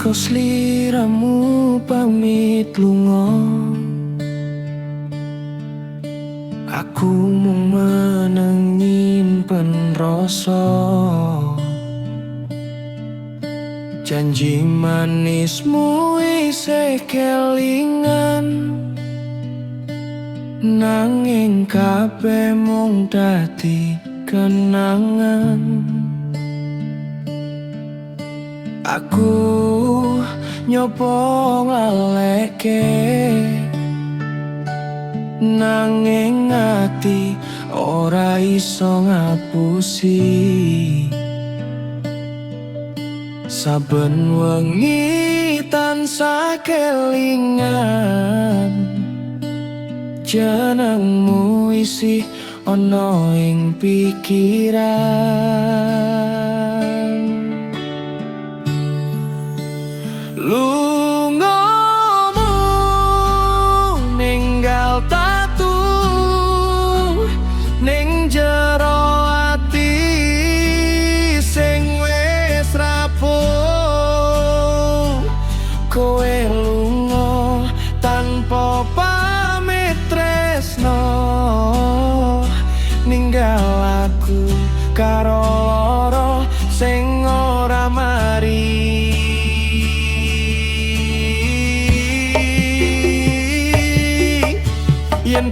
Nalika sliramu pamit lunga, aku mung meneng nyimpen rasa. Janji manismu isih kelingan, nanging kabeh mung dadi kenangan. Aku nyoba ngalekke, nanging ati ora iso ngapusi. Saben wengi tansah kelingan, jenengmu isih ana ing pikiran. Lungamu ninggal tatu ning jero ati sing wis rapuh. Kowe lunga tanpa pamit tresno, ninggal aku karo lara sing ora mari. Yen